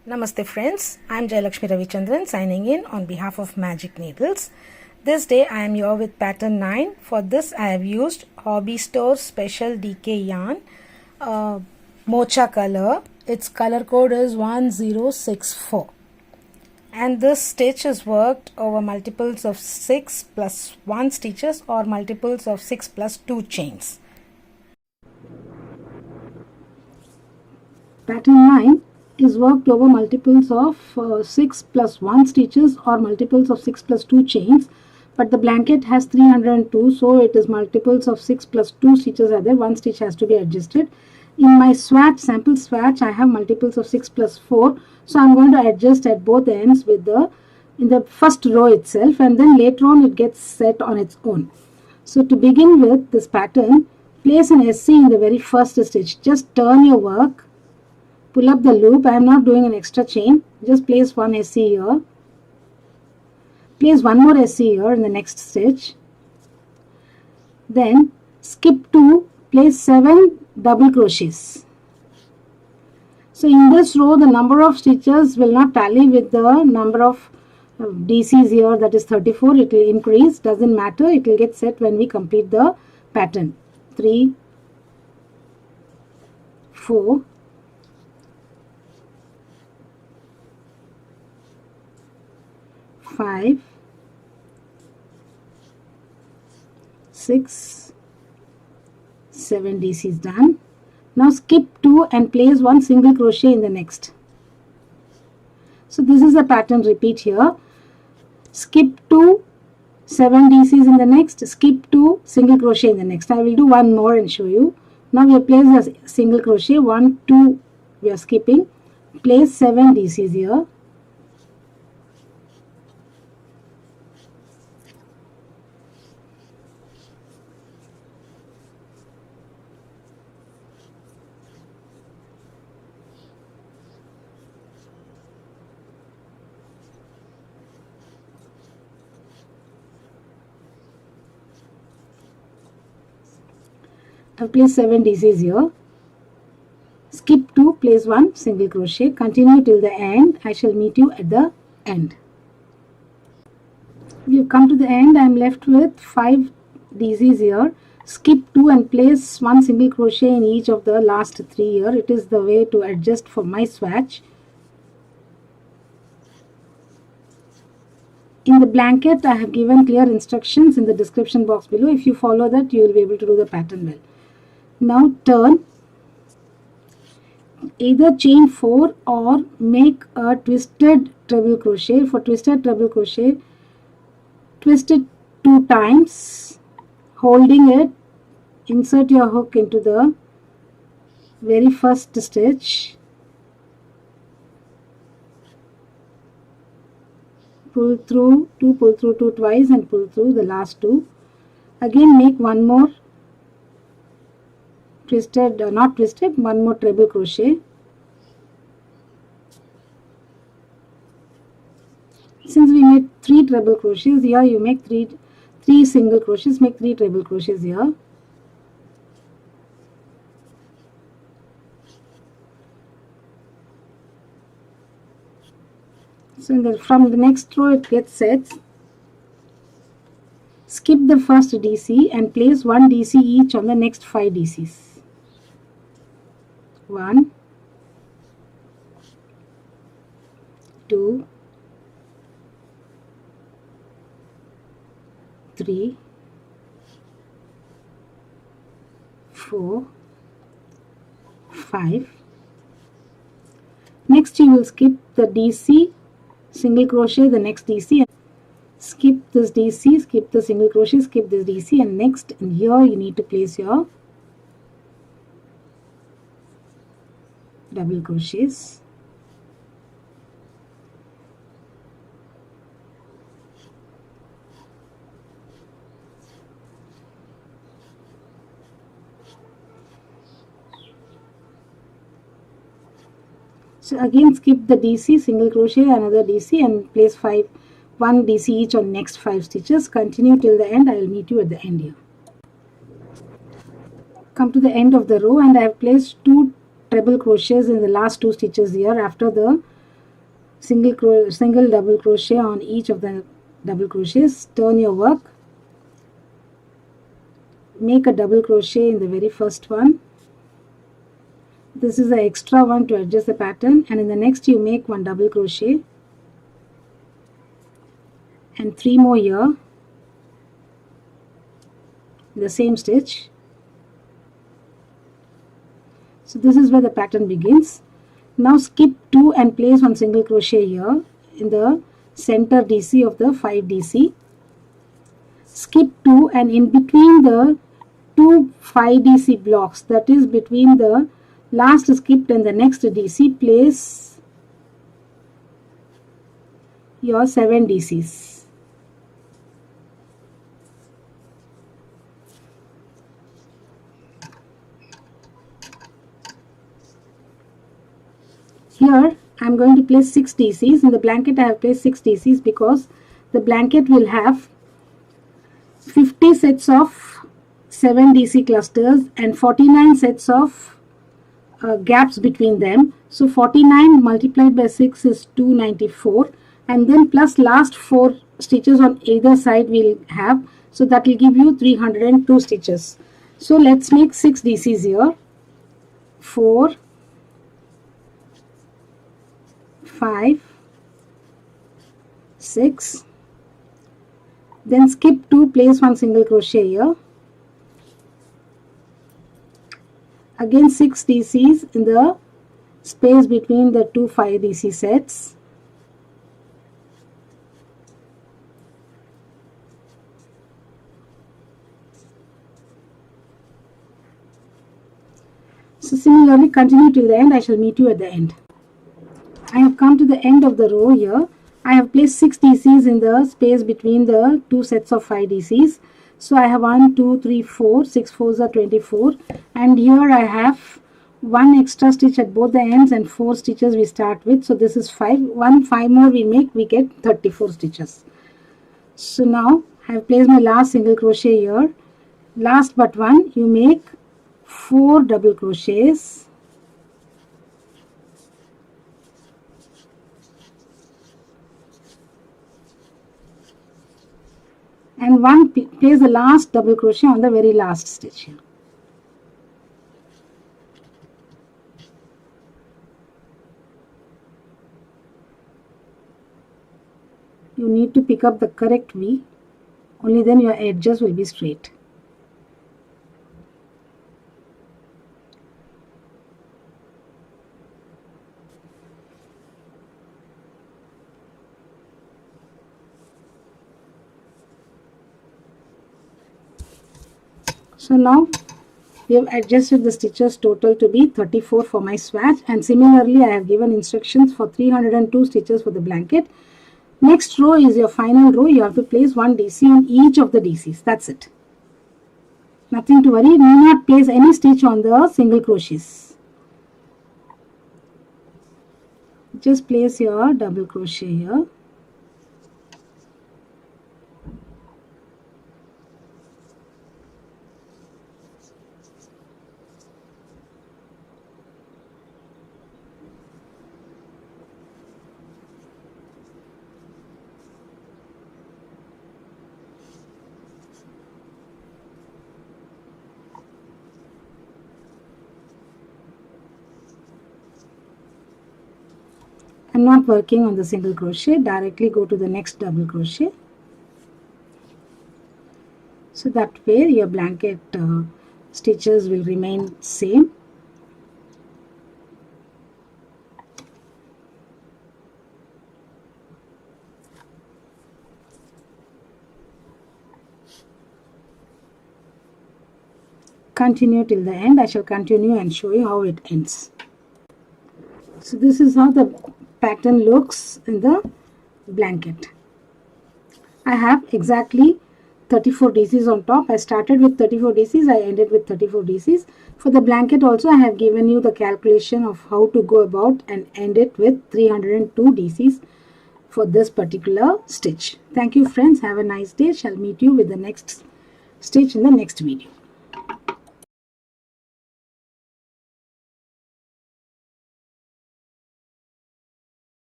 Namaste friends, I am Jayalakshmi Ravichandran signing in on behalf of Magic Needles. This day I am here with pattern 9. For this I have used Hobby Store Special DK yarn, Mocha color. Its color code is 1064. And this stitch is worked over multiples of 6 plus 1 stitches or multiples of 6 plus 2 chains. Pattern 9 is worked over multiples of 6 plus 1 stitches or multiples of 6 plus 2 chains, but the blanket has 302, so it is multiples of 6 plus 2 stitches are there. One stitch has to be adjusted. In my swatch, sample swatch, I have multiples of 6 plus 4, so I am going to adjust at both ends with in the first row itself, and then later on it gets set on its own. So to begin with this pattern, place an SC in the very first stitch. Just turn your work. Pull up the loop. I am not doing an extra chain. Just place one SC here. Place one more SC here in the next stitch. Then skip 2. Place 7 double crochets. So in this row, the number of stitches will not tally with the number of DCs here. That is 34. It will increase. Doesn't matter. It will get set when we complete the pattern. 3, 4. 5, 6, 7 DCs done. Now skip 2 and place one single crochet in the next. So this is the pattern repeat here. Skip 2, 7 DCs in the next, skip 2, single crochet in the next. I will do one more and show you. Now we have placed a single crochet, 1, 2 we are skipping. Place 7 DCs here. I've placed 7 DCs here. Skip 2, place 1 single crochet. Continue till the end. I shall meet you at the end. We have come to the end. I am left with 5 DCs here. Skip 2 and place 1 single crochet in each of the last 3 here. It is the way to adjust for my swatch. In the blanket, I have given clear instructions in the description box below. If you follow that, you will be able to do the pattern well. Now turn, either chain 4 or make a twisted treble crochet. For twisted treble crochet, twist it 2 times, holding it, insert your hook into the very first stitch, pull through 2 twice and pull through the last 2. Again make one more twisted, not twisted, one more treble crochet. Since we made 3 treble crochets here, you make 3 single crochets, make 3 treble crochets here. So from the next row it gets set. Skip the first DC and place 1 DC each on the next 5 DCs. 1, 2, 3, 4, 5. Next you will skip the DC, single crochet the next DC, and skip this DC, skip the single crochet, skip this DC, and next in here you need to place your double crochets. So again skip the DC, single crochet, another DC, and place 1 DC each on next 5 stitches. Continue till the end. I will meet you at the end here. Come to the end of the row and I have placed 2 treble crochets in the last 2 stitches here after the single double crochet on each of the double crochets. Turn your work, make a double crochet in the very first one. This is the extra one to adjust the pattern, and in the next you make one double crochet and 3 more here in the same stitch. So this is where the pattern begins. Now skip 2 and place one single crochet here in the center DC of the 5 DC. Skip 2 and in between the two 5 DC blocks, that is between the last skipped and the next DC, place your 7 DCs. Here I am going to place 6 DCs. In the blanket I have placed 6 DCs because the blanket will have 50 sets of 7 DC clusters and 49 sets of gaps between them. So 49 multiplied by 6 is 294, and then plus last 4 stitches on either side we'll have, so that will give you 302 stitches. So let's make 6 DCs here. 4, 5, 6, then skip 2, place one single crochet here. Again 6 DCs in the space between the two 5 DC sets. So similarly continue till the end. I shall meet you at the end. I have come to the end of the row here. I have placed 6 DCs in the space between the two sets of 5 DCs. So I have 1, 2, 3, 4, 6 4s are 24, and here I have 1 extra stitch at both the ends and 4 stitches we start with. So this is 5. 5 more we make, we get 34 stitches. So now I have placed my last single crochet here. Last but one, you make 4 double crochets. And place the last double crochet on the very last stitch here. You need to pick up the correct V, only then your edges will be straight. So now we have adjusted the stitches total to be 34 for my swatch, and similarly I have given instructions for 302 stitches for the blanket. Next row is your final row. You have to place 1 DC on each of the DCs. That's it. Nothing to worry. You need not place any stitch on the single crochets. Just place your double crochet here. I'm not working on the single crochet, directly go to the next double crochet. So that way your blanket stitches will remain same. Continue till the end. I shall continue and show you how it ends. So this is how the pattern looks in the blanket. I have exactly 34 DCs on top. I started with 34 DCs, I ended with 34 DCs. For the blanket also I have given you the calculation of how to go about and end it with 302 DCs for this particular stitch. Thank you friends, have a nice day. Shall meet you with the next stitch in the next video.